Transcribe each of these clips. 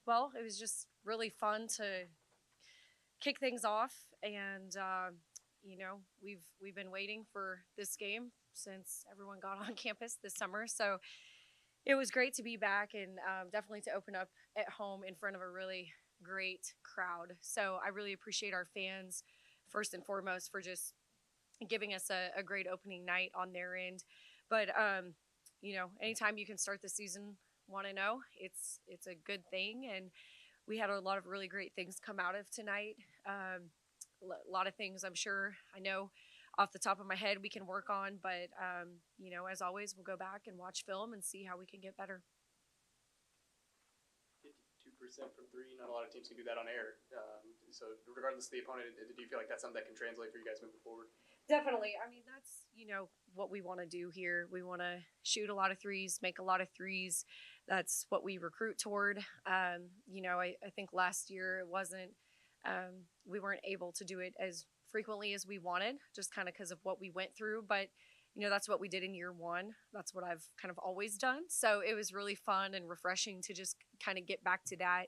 well, it was just really fun to kick things off, and we've been waiting for this game since everyone got on campus this summer. So it was great to be back, and definitely to open up at home in front of a really great crowd. So I really appreciate our fans first and foremost for just giving us a great opening night on their end. But anytime you can start the season 1-0, it's a good thing, and we had a lot of really great things come out of tonight. A lot of things I know off the top of my head we can work on, but as always, we'll go back and watch film and see how we can get better. 52% from three. Not a lot of teams can do that on air. So regardless of the opponent, do you feel like that's something that can translate for you guys moving forward? Definitely. I mean, that's, what we want to do here. We want to shoot a lot of threes, make a lot of threes. That's what we recruit toward. I think last year we weren't able to do it as frequently as we wanted, just kind of because of what we went through. But, that's what we did in year one. That's what I've kind of always done. So it was really fun and refreshing to just kind of get back to that.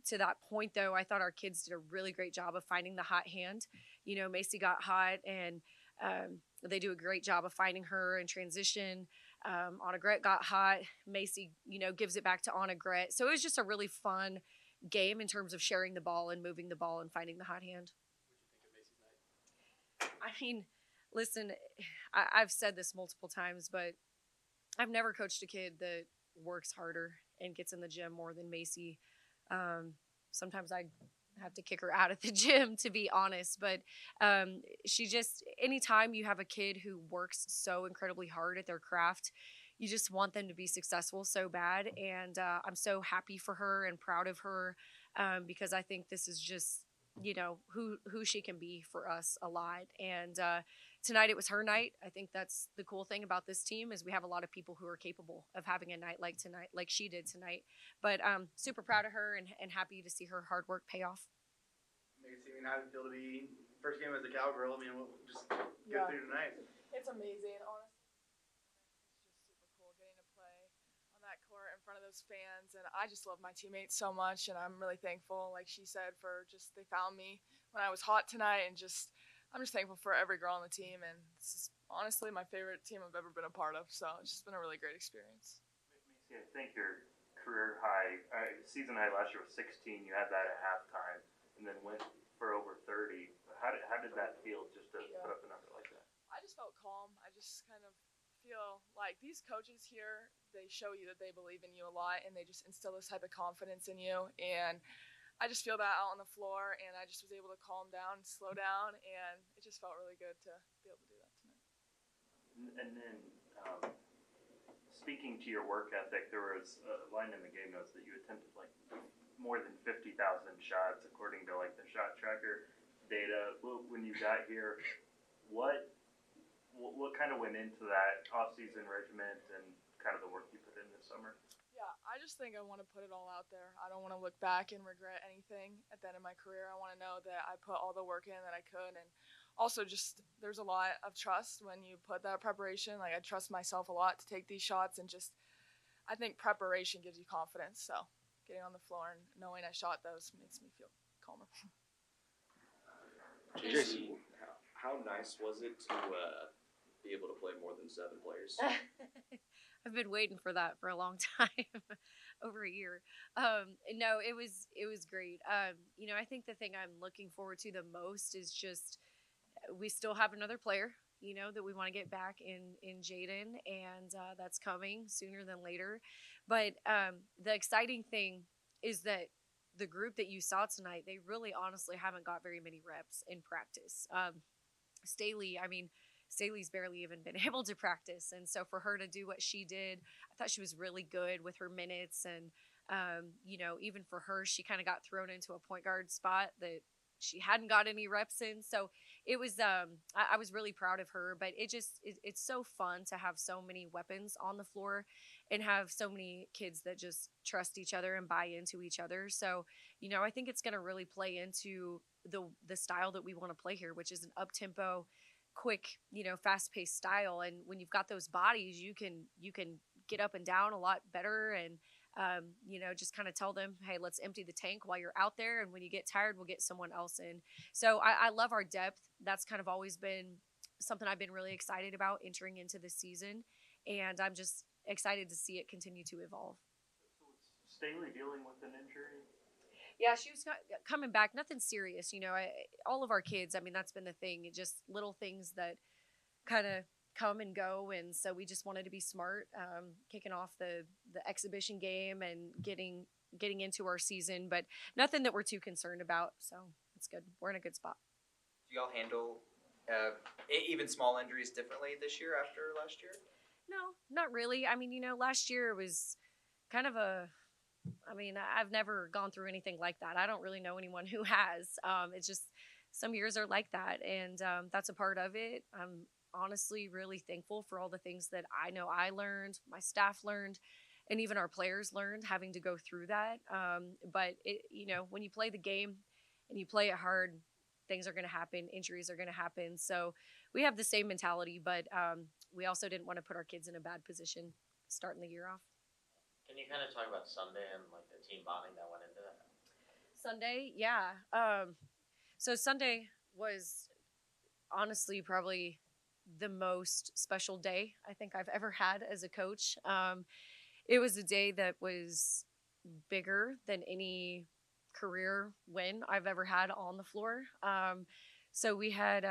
To that point, though, I thought our kids did a really great job of finding the hot hand. Macy got hot, and they do a great job of finding her in transition. Anna Gret got hot. Macy, gives it back to Anna Gret. So it was just a really fun game in terms of sharing the ball and moving the ball and finding the hot hand. What did you think of Macy's night? I mean, listen, I've said this multiple times, but I've never coached a kid that works harder and gets in the gym more than Macy. Sometimes I have to kick her out of the gym, to be honest, but she just, anytime you have a kid who works so incredibly hard at their craft, you just want them to be successful so bad. And I'm so happy for her and proud of her, because I think this is just, who she can be for us a lot. And tonight it was her night. I think that's the cool thing about this team is we have a lot of people who are capable of having a night like tonight, like she did tonight. But super proud of her and happy to see her hard work pay off. Macy, how did it feel to be first game as a Cowgirl? We'll just get through tonight. It's amazing, honestly. It's just super cool getting to play on that court in front of those fans, and I just love my teammates so much, and I'm really thankful, like she said, for just they found me when I was hot tonight, and I'm just thankful for every girl on the team, and this is honestly my favorite team I've ever been a part of, so it's just been a really great experience. Macy, I think your career high, season high last year was 16. You had that at halftime, and then went for over 30. How did that feel just to put up a number like that? I just felt calm. I just kind of feel like these coaches here, they show you that they believe in you a lot, and they just instill this type of confidence in you, and I just feel that out on the floor, and I just was able to calm down, slow down, and it just felt really good to be able to do that tonight. And then, speaking to your work ethic, there was a line in the game notes that you attempted like more than 50,000 shots according to like the shot tracker data. When you got here, what kind of went into that off-season regiment and kind of the work you put in this summer? Yeah, I just think I want to put it all out there. I don't want to look back and regret anything at the end of my career. I want to know that I put all the work in that I could, and also just there's a lot of trust when you put that preparation. Like I trust myself a lot to take these shots, and just I think preparation gives you confidence. So getting on the floor and knowing I shot those makes me feel calmer. Jacie, how nice was it to be able to play more than 7 players? I've been waiting for that for a long time, over a year. No, it was great. I think the thing I'm looking forward to the most is just we still have another player, that we want to get back in Jaden, and that's coming sooner than later. But the exciting thing is that the group that you saw tonight, they really honestly haven't got very many reps in practice. Staley's barely even been able to practice. And so for her to do what she did, I thought she was really good with her minutes. And, even for her, she kind of got thrown into a point guard spot that she hadn't got any reps in. So it was, I was really proud of her, but it's so fun to have so many weapons on the floor and have so many kids that just trust each other and buy into each other. So, I think it's going to really play into the style that we want to play here, which is an up-tempo, quick, fast-paced style. And when you've got those bodies, you can get up and down a lot better. And just kind of tell them, hey, let's empty the tank while you're out there. And when you get tired, we'll get someone else in. So I love our depth. That's kind of always been something I've been really excited about entering into this season. And I'm just excited to see it continue to evolve. So was Staley dealing with an injury? Yeah, she was coming back. Nothing serious, all of our kids. I mean, that's been the thing. Just little things that kind of come and go, and so we just wanted to be smart, kicking off the exhibition game and getting into our season. But nothing that we're too concerned about. So it's good. We're in a good spot. Do y'all handle even small injuries differently this year after last year? No, not really. I mean, last year was kind of I've never gone through anything like that. I don't really know anyone who has. It's just some years are like that, and that's a part of it. I'm honestly really thankful for all the things that I know I learned, my staff learned, and even our players learned having to go through that. But when you play the game and you play it hard, things are going to happen. Injuries are going to happen. So we have the same mentality, but we also didn't want to put our kids in a bad position starting the year off. Can you kind of talk about Sunday and like the team bonding that went into that? Sunday, yeah. So Sunday was honestly probably the most special day I think I've ever had as a coach. It was a day that was bigger than any career win I've ever had on the floor. So we had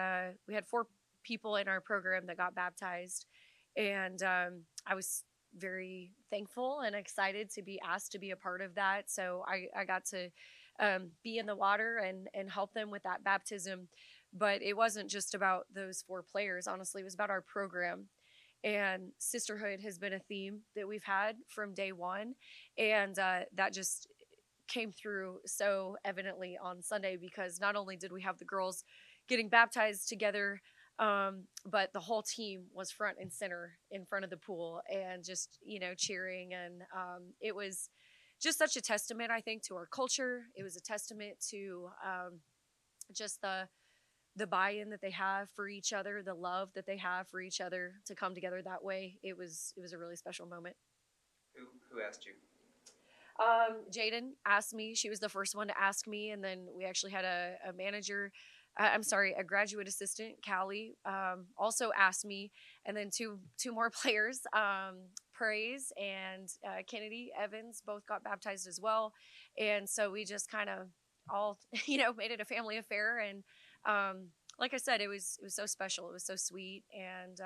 4 people in our program that got baptized, and I was very thankful and excited to be asked to be a part of that. So I got to be in the water and help them with that baptism. But it wasn't just about those 4 players. Honestly, it was about our program. And sisterhood has been a theme that we've had from day one. And that just came through so evidently on Sunday, because not only did we have the girls getting baptized together, but the whole team was front and center in front of the pool and just, cheering. And it was just such a testament, I think, to our culture. It was a testament to just the buy-in that they have for each other, the love that they have for each other to come together that way. It was a really special moment. Who asked you? Jaden asked me. She was the first one to ask me, and then we actually had a manager. A graduate assistant, Callie, also asked me, and then two more players, Praise and Kennedy Evans, both got baptized as well. And so we just kind of all, made it a family affair. And like I said, it was so special. It was so sweet. And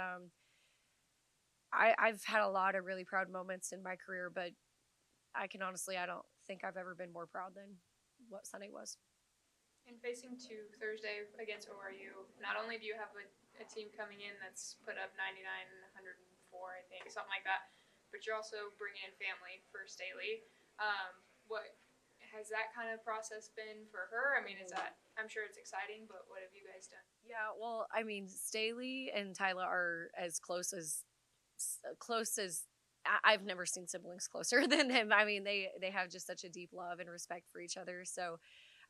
I've had a lot of really proud moments in my career, but I don't think I've ever been more proud than what Sunday was. And facing to Thursday against ORU, not only do you have a team coming in that's put up 99 and 104, I think, something like that, but you're also bringing in family for Staley. What has that kind of process been for her? I mean, I'm sure it's exciting, but what have you guys done? Yeah, well, I mean, Staley and Tyla are as close as I've never seen siblings closer than them. I mean, they have just such a deep love and respect for each other. So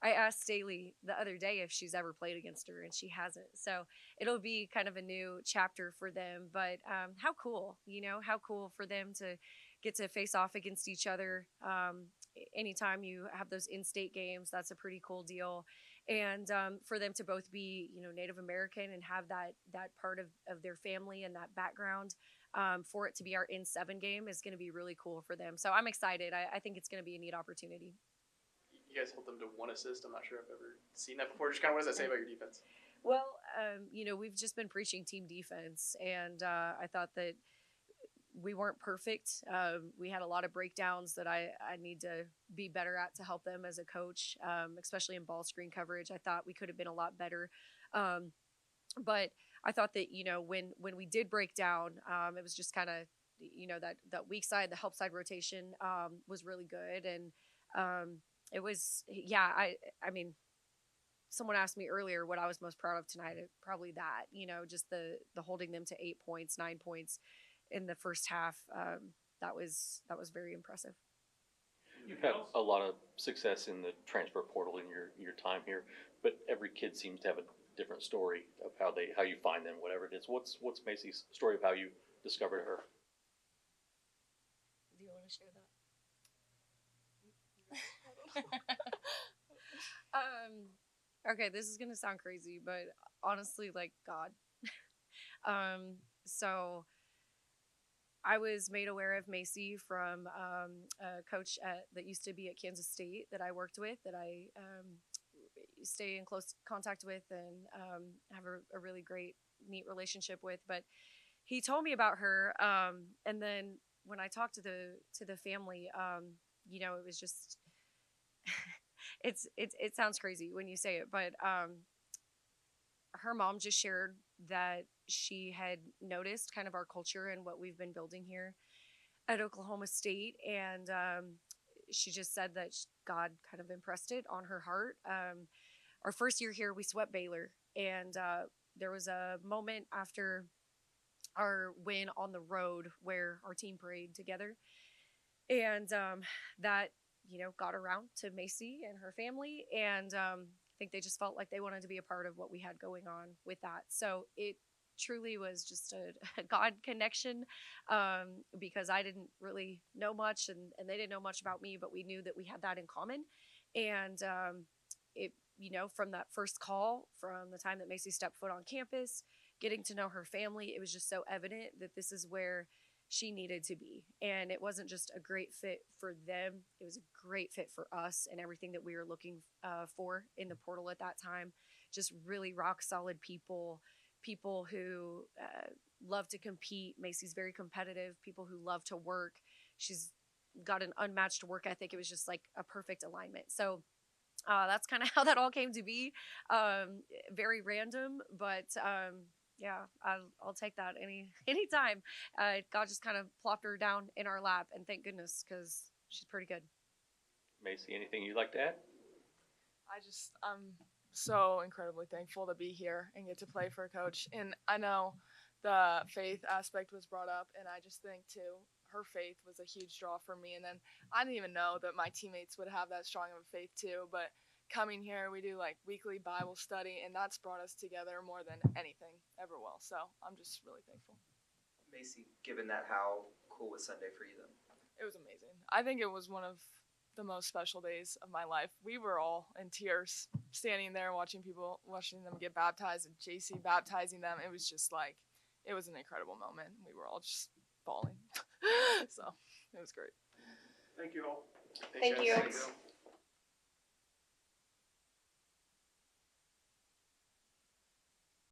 I asked Staley the other day if she's ever played against her, and she hasn't. So it'll be kind of a new chapter for them. But how cool, how cool for them to get to face off against each other. Anytime you have those in-state games, that's a pretty cool deal. And for them to both be, Native American and have that part of their family and that background, for it to be our in-7 game is going to be really cool for them. So I'm excited. I think it's going to be a neat opportunity. You guys held them to 1 assist. I'm not sure I've ever seen that before. Just kind of, what does that say about your defense? Well, we've just been preaching team defense, and I thought that we weren't perfect. We had a lot of breakdowns that I need to be better at to help them as a coach, especially in ball screen coverage. I thought we could have been a lot better. But I thought that, when we did break down, it was just kind of, that weak side, the help side rotation was really good. And it was, I mean, someone asked me earlier what I was most proud of tonight. Probably that, just the holding them to 8 points, 9 points in the first half. That was very impressive. You've had a lot of success in the transfer portal in your time here, but every kid seems to have a different story of how you find them, whatever it is. What's Macy's story of how you discovered her? Do you want to share that? Okay, this is gonna sound crazy, but honestly, like God. So I was made aware of Macy from a coach that used to be at Kansas State that I worked with, that I stay in close contact with, and have a really great, neat relationship with. But he told me about her, and then when I talked to the family, it was just it sounds crazy when you say it, but her mom just shared that she had noticed kind of our culture and what we've been building here at Oklahoma State, and she just said that God kind of impressed it on her heart. Our first year here, we swept Baylor, and there was a moment after our win on the road where our team prayed together, and that got around to Macy and her family, and I think they just felt like they wanted to be a part of what we had going on with that. So it truly was just a God connection, because I didn't really know much, and they didn't know much about me, but we knew that we had that in common. And it, from that first call, from the time that Macy stepped foot on campus, getting to know her family, it was just so evident that this is where she needed to be. And it wasn't just a great fit for them, it was a great fit for us and everything that we were looking for in the portal at that time. Just really rock solid people who love to compete. Macy's very competitive, people who love to work. She's got an unmatched work ethic. It was just like a perfect alignment. So that's kind of how that all came to be. Very random, but yeah, I'll take that anytime. God just kind of plopped her down in our lap, and thank goodness, because she's pretty good. Macy, anything you'd like to add? I'm so incredibly thankful to be here and get to play for a coach. And I know the faith aspect was brought up, and I just think too, her faith was a huge draw for me. And then I didn't even know that my teammates would have that strong of a faith too, but coming here, we do like weekly Bible study, and that's brought us together more than anything ever will. So I'm just really thankful. Macy, given that, how cool was Sunday for you then? It was amazing. I think it was one of the most special days of my life. We were all in tears standing there watching them get baptized, and Jacie baptizing them. It was just like, it was an incredible moment. We were all just bawling. So it was great. Thank you all. Thank you. Thank you.